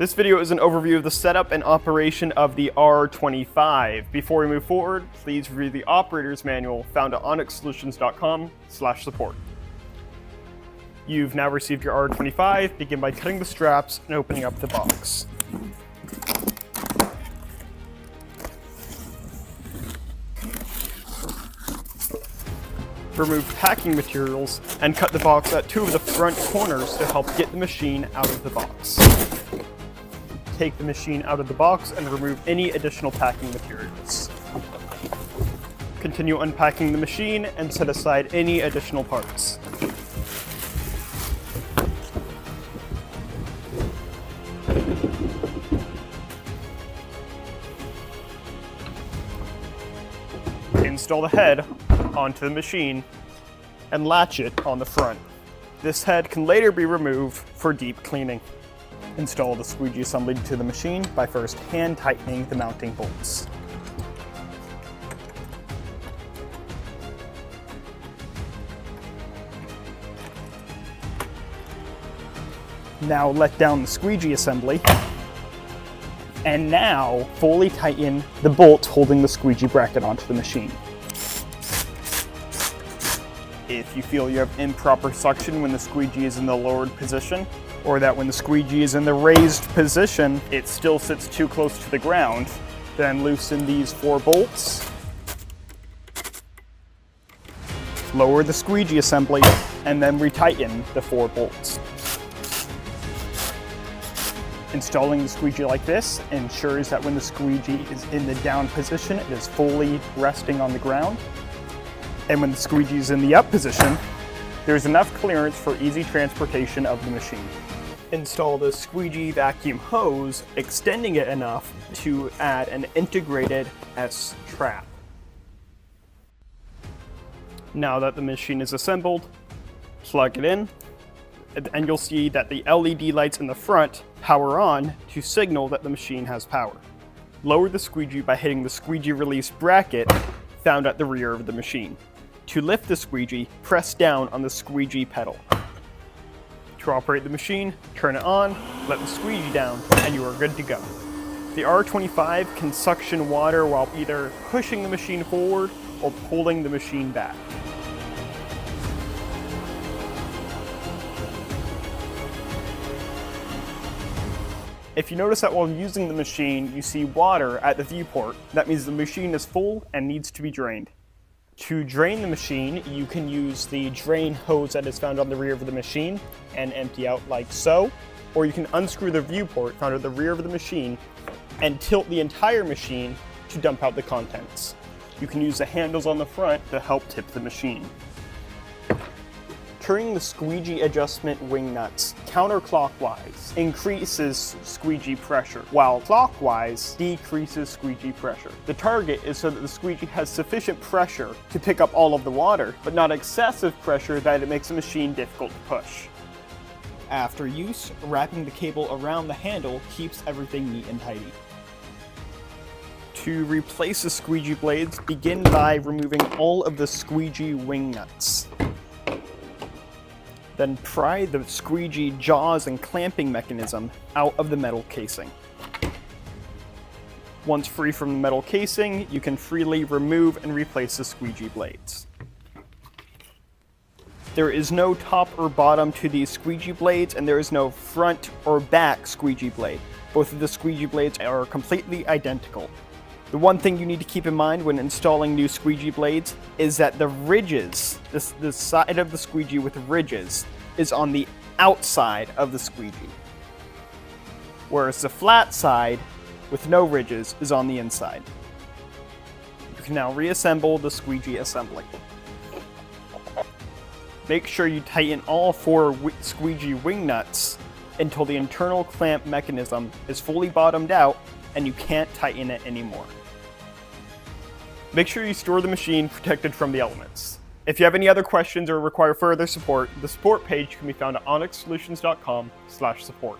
This video is an overview of the setup and operation of the R25. Before we move forward, please review the operator's manual found at onyxsolutions.com/support. You've now received your R25. Begin by cutting the straps and opening up the box. Remove packing materials and cut the box at two of the front corners to help get the machine out of the box. Take the machine out of the box and remove any additional packing materials. Continue unpacking the machine and set aside any additional parts. Install the head onto the machine and latch it on the front. This head can later be removed for deep cleaning. Install the squeegee assembly to the machine by first hand tightening the mounting bolts. Now let down the squeegee assembly, and now fully tighten the bolts holding the squeegee bracket onto the machine. If you feel you have improper suction when the squeegee is in the lowered position, or that when the squeegee is in the raised position, it still sits too close to the ground, then loosen these 4 bolts, lower the squeegee assembly, and then retighten the 4 bolts. Installing the squeegee like this ensures that when the squeegee is in the down position, it is fully resting on the ground. And when the squeegee is in the up position, there's enough clearance for easy transportation of the machine. Install the squeegee vacuum hose, extending it enough to add an integrated S-trap. Now that the machine is assembled, plug it in, and you'll see that the LED lights in the front power on to signal that the machine has power. Lower the squeegee by hitting the squeegee release bracket found at the rear of the machine. To lift the squeegee, press down on the squeegee pedal. To operate the machine, turn it on, let the squeegee down, and you are good to go. The R25 can suction water while either pushing the machine forward or pulling the machine back. If you notice that while using the machine, you see water at the viewport, that means the machine is full and needs to be drained. To drain the machine, you can use the drain hose that is found on the rear of the machine and empty out like so, or you can unscrew the viewport found at the rear of the machine and tilt the entire machine to dump out the contents. You can use the handles on the front to help tip the machine. Turning the squeegee adjustment wing nuts counterclockwise increases squeegee pressure, while clockwise decreases squeegee pressure. The target is so that the squeegee has sufficient pressure to pick up all of the water, but not excessive pressure that it makes the machine difficult to push. After use, wrapping the cable around the handle keeps everything neat and tidy. To replace the squeegee blades, begin by removing all of the squeegee wing nuts. Then pry the squeegee jaws and clamping mechanism out of the metal casing. Once free from the metal casing, you can freely remove and replace the squeegee blades. There is no top or bottom to these squeegee blades, and there is no front or back squeegee blade. Both of the squeegee blades are completely identical. The one thing you need to keep in mind when installing new squeegee blades is that the ridges, the side of the squeegee with ridges, is on the outside of the squeegee, whereas the flat side with no ridges is on the inside. You can now reassemble the squeegee assembly. Make sure you tighten all 4 squeegee wing nuts until the internal clamp mechanism is fully bottomed out and you can't tighten it anymore. Make sure you store the machine protected from the elements. If you have any other questions or require further support, the support page can be found at onyxsolutions.com/support.